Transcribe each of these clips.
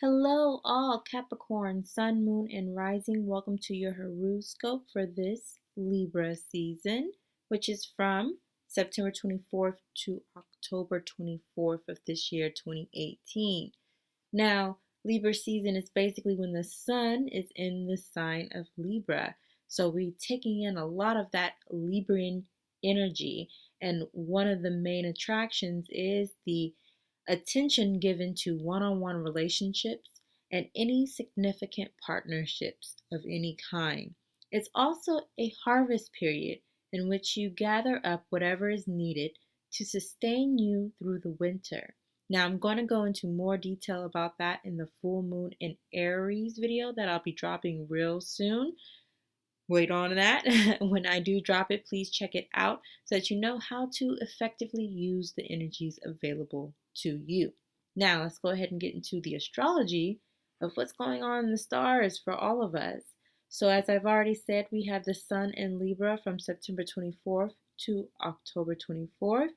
Hello, all Capricorn, Sun, Moon, and Rising. Welcome to your horoscope for this Libra season, which is from September 24th to October 24th of this year, 2018. Now, Libra season is basically when the sun is in the sign of Libra. So we're taking in a lot of that Libran energy. And one of the main attractions is the attention given to one-on-one relationships and any significant partnerships of any kind. It's also a harvest period in which you gather up whatever is needed to sustain you through the winter. Now, I'm going to go into more detail about that in the full moon in Aries video that I'll be dropping real soon. Wait on that. When I do drop it, please check it out so that you know how to effectively use the energies available to you. Now, let's go ahead and get into the astrology of what's going on in the stars for all of us. So, as I've already said, we have the sun in Libra from September 24th to October 24th.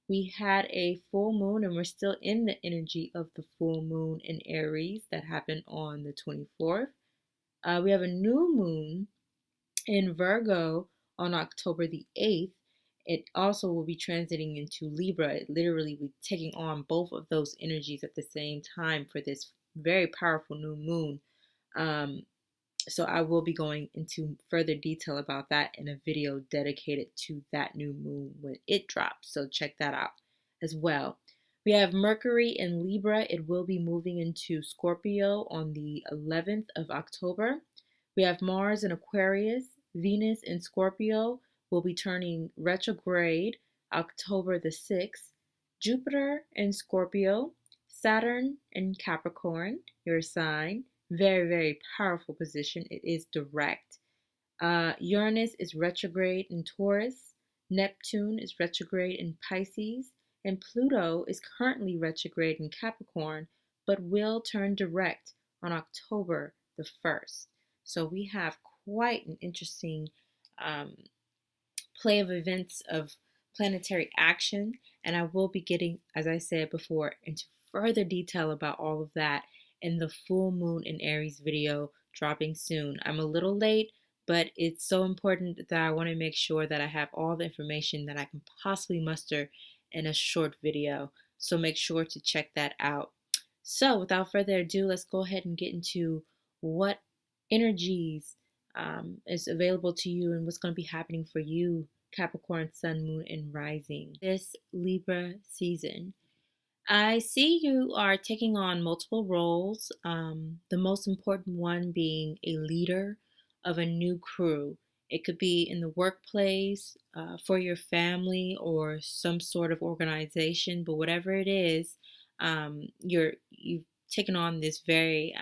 We had a full moon, and we're still in the energy of the full moon in Aries that happened on the 24th. We have a new moon in Virgo on October the 8th. It also will be transiting into Libra. It literally will be taking on both of those energies at the same time for this very powerful new moon. So I will be going into further detail about that in a video dedicated to that new moon when it drops. So check that out as well. We have Mercury in Libra. It will be moving into Scorpio on the 11th of October. We have Mars in Aquarius. Venus in Scorpio will be turning retrograde October the 6th. Jupiter in Scorpio. Saturn in Capricorn, your sign. Very, very powerful position. It is direct. Uranus is retrograde in Taurus. Neptune is retrograde in Pisces. And Pluto is currently retrograde in Capricorn, but will turn direct on October the 1st. So we have quite an interesting play of events of planetary action, and I will be getting, as I said before, into further detail about all of that in the full moon in Aries video dropping soon. I'm a little late, but it's so important that I want to make sure that I have all the information that I can possibly muster in a short video, so make sure to check that out. So without further ado, let's go ahead and get into what energies is available to you and what's going to be happening for you, Capricorn, Sun, Moon, and Rising this Libra season. I see you are taking on multiple roles, the most important one being a leader of a new crew. It could be in the workplace, for your family, or some sort of organization, but whatever it is, you've taken on this very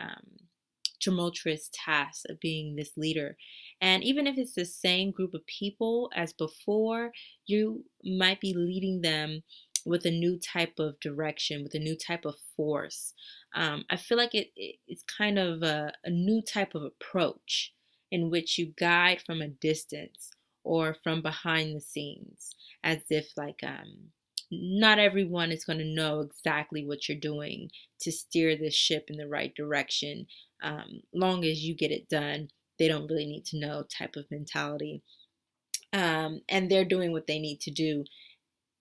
tumultuous task of being this leader. And even if it's the same group of people as before, you might be leading them with a new type of direction, with a new type of force. I feel like it's kind of a new type of approach in which you guide from a distance or from behind the scenes, as if like not everyone is going to know exactly what you're doing to steer this ship in the right direction. Long as you get it done, they don't really need to know type of mentality. And they're doing what they need to do,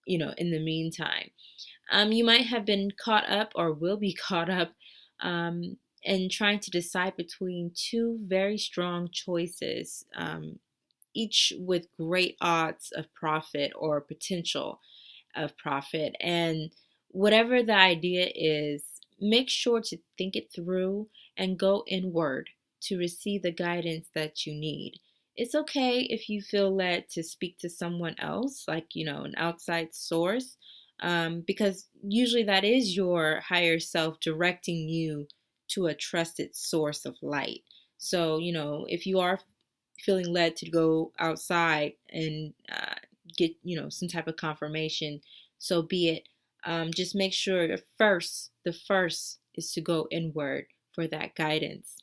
in the meantime. You might have been caught up or will be caught up in trying to decide between two very strong choices, each with great odds of profit or potential of profit. And whatever the idea is, make sure to think it through and go inward to receive the guidance that you need. It's okay if you feel led to speak to someone else, like, an outside source, because usually that is your higher self directing you to a trusted source of light. So, if you are feeling led to go outside and get, some type of confirmation, so be it. Just make sure the first is to go inward for that guidance.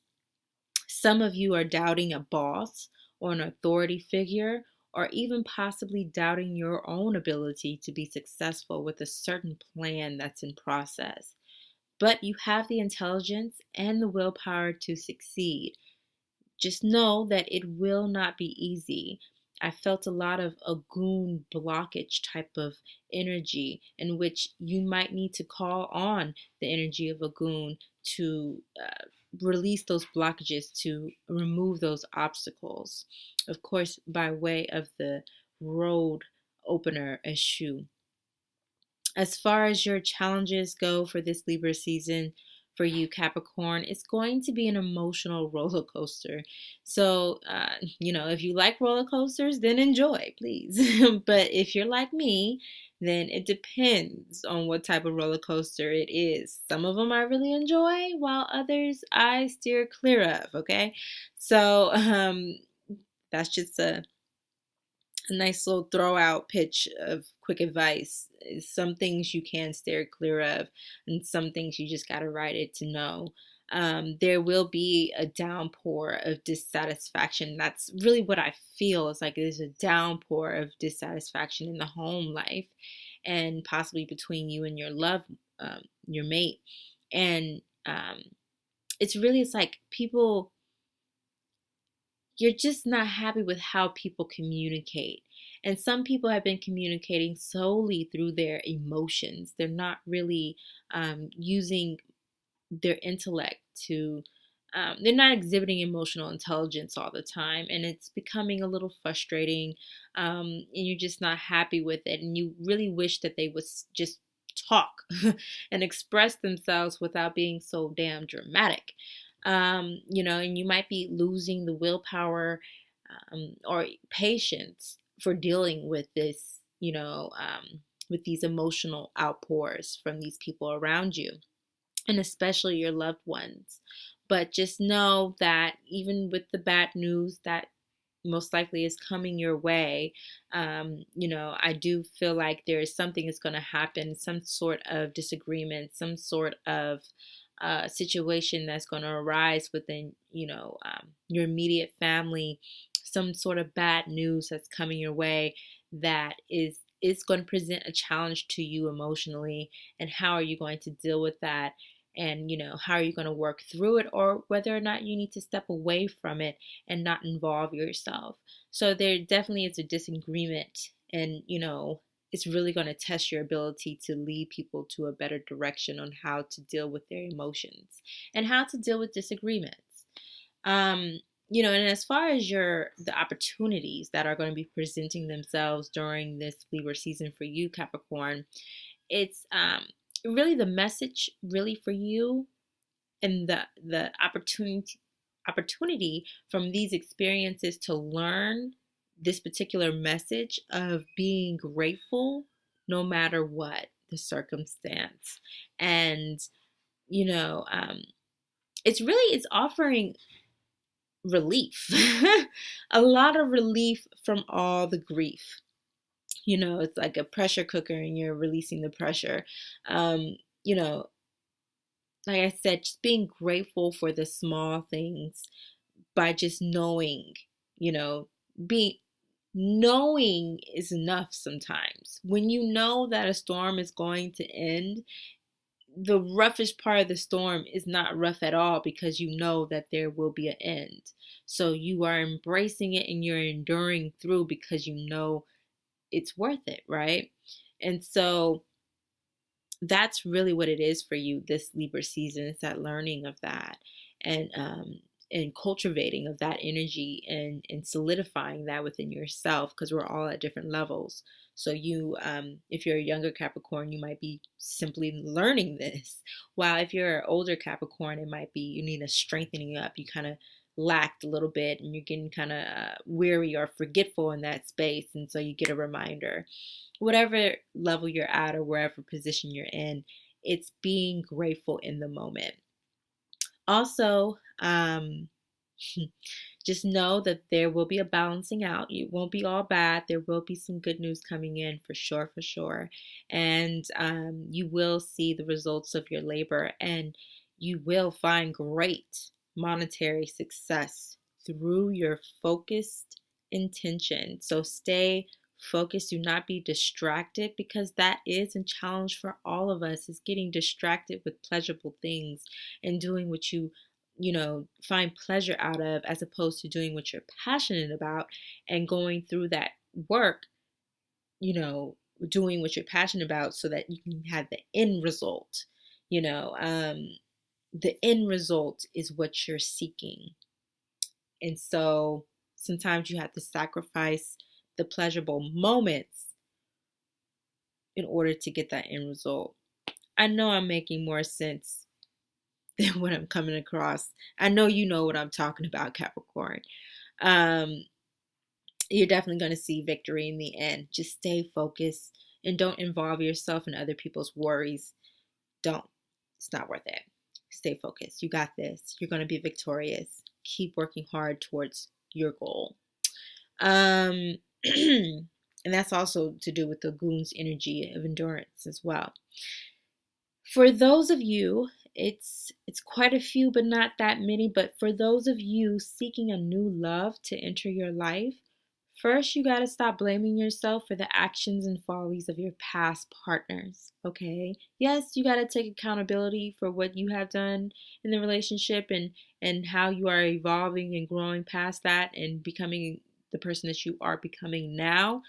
Some of you are doubting a boss or an authority figure, or even possibly doubting your own ability to be successful with a certain plan that's in process. but you have the intelligence and the willpower to succeed. Just know that it will not be easy. I felt a lot of a goon blockage type of energy in which you might need to call on the energy of a goon to release those blockages, to remove those obstacles. Of course, by way of the road opener issue. As far as your challenges go for this Libra season, for you, Capricorn, it's going to be an emotional roller coaster. So, if you like roller coasters, then enjoy, please. But if you're like me, then it depends on what type of roller coaster it is. Some of them I really enjoy, while others I steer clear of, okay? So, that's just a nice little throw out pitch of quick advice. Some things you can steer clear of, and some things you just got to ride it to know. There will be a downpour of dissatisfaction. That's really what I feel. It's like there's a downpour of dissatisfaction in the home life, and possibly between you and your mate. And it's like people, you're just not happy with how people communicate. And some people have been communicating solely through their emotions. They're not really using their intellect to, they're not exhibiting emotional intelligence all the time. And it's becoming a little frustrating. And you're just not happy with it. And you really wish that they would just talk and express themselves without being so damn dramatic. And you might be losing the willpower or patience for dealing with this, with these emotional outpours from these people around you, and especially your loved ones. But just know that even with the bad news that most likely is coming your way, I do feel like there is something that's going to happen, some sort of disagreement, some sort of situation that's going to arise within, your immediate family, some sort of bad news that's coming your way that is going to present a challenge to you emotionally. And how are you going to deal with that? And how are you going to work through it, or whether or not you need to step away from it and not involve yourself. So there definitely is a disagreement, and it's really going to test your ability to lead people to a better direction on how to deal with their emotions and how to deal with disagreements. And as far as the opportunities that are going to be presenting themselves during this Libra season for you, Capricorn, it's really the message really for you, and the opportunity from these experiences to learn this particular message of being grateful no matter what the circumstance. And it's offering relief, a lot of relief from all the grief. It's like a pressure cooker and you're releasing the pressure. You know, like I said, just being grateful for the small things by just knowing, you know, being knowing is enough sometimes. When you know that a storm is going to end, the roughest part of the storm is not rough at all because you know that there will be an end. So you are embracing it and you're enduring through because you know it's worth it, right? And so that's really what it is for you this Libra season. It's that learning of that, and cultivating of that energy, and solidifying that within yourself, because we're all at different levels. So if you're a younger Capricorn, you might be simply learning this, while if you're an older Capricorn, it might be you need a strengthening up. You kind of lacked a little bit and you're getting kind of weary or forgetful in that space, and so you get a reminder. Whatever level you're at or wherever position you're in, it's being grateful in the moment. Also, just know that there will be a balancing out. It won't be all bad. There will be some good news coming in for sure, for sure. And you will see the results of your labor, and you will find great monetary success through your focused intention. So stay Focus, do not be distracted, because that is a challenge for all of us, is getting distracted with pleasurable things and doing what you find pleasure out of, as opposed to doing what you're passionate about and going through that work, you know, doing what you're passionate about so that you can have the end result. The end result is what you're seeking. And so sometimes you have to sacrifice the pleasurable moments in order to get that end result. I know I'm making more sense than what I'm coming across. I know you know what I'm talking about, Capricorn. Um, you're definitely going to see victory in the end. Just stay focused and don't involve yourself in other people's worries. Don't. It's not worth it. Stay focused. You got this. You're going to be victorious. Keep working hard towards your goal. And that's also to do with the goon's energy of endurance as well. For those of you, it's quite a few, but not that many. But for those of you seeking a new love to enter your life, first you got to stop blaming yourself for the actions and follies of your past partners, okay? Yes, you got to take accountability for what you have done in the relationship and how you are evolving and growing past that and becoming the person that you are becoming now.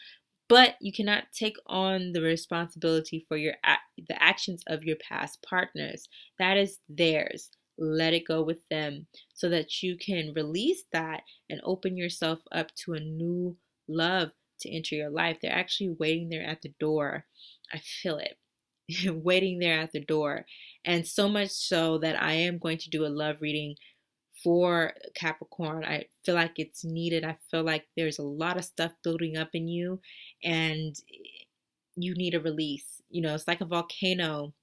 But you cannot take on the responsibility for the actions of your past partners. That is theirs. Let it go with them so that you can release that and open yourself up to a new love to enter your life. They're actually waiting there at the door. I feel it. Waiting there at the door. And so much so that I am going to do a love reading for Capricorn. I feel like it's needed. I feel like there's a lot of stuff building up in you and you need a release. It's like a volcano.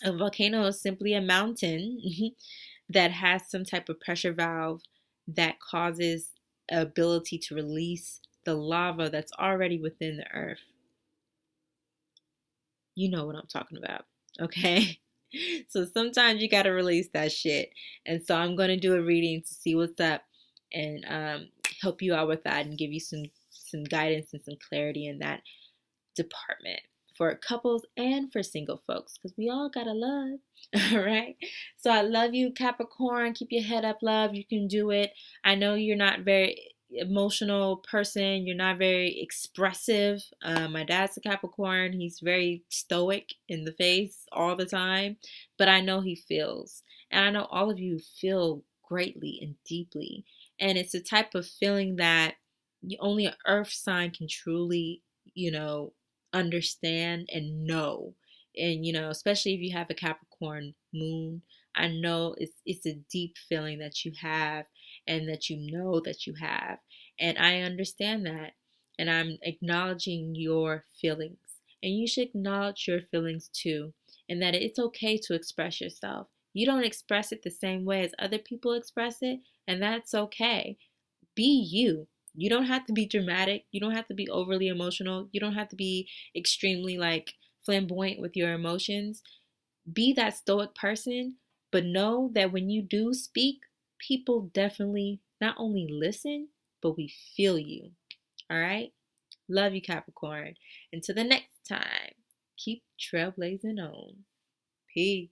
A volcano is simply a mountain that has some type of pressure valve that causes ability to release the lava that's already within the earth. You know what I'm talking about, okay? So sometimes you got to release that shit. And so I'm going to do a reading to see what's up and help you out with that and give you some guidance and some clarity in that department for couples and for single folks, because we all got to love. All right. So I love you, Capricorn. Keep your head up, love. You can do it. I know you're not very emotional person. You're not very expressive. My dad's a Capricorn. He's very stoic in the face all the time, but I know he feels, and I know all of you feel greatly and deeply, and it's a type of feeling that only an earth sign can truly understand and know. And especially if you have a Capricorn moon, I know it's a deep feeling that you have and that you know that you have. And I understand that. And I'm acknowledging your feelings. And you should acknowledge your feelings too. And that it's okay to express yourself. You don't express it the same way as other people express it, and that's okay. Be you. You don't have to be dramatic. You don't have to be overly emotional. You don't have to be extremely flamboyant with your emotions. Be that stoic person, but know that when you do speak, people definitely not only listen, but we feel you. All right? Love you, Capricorn. Until the next time, keep trailblazing on. Peace.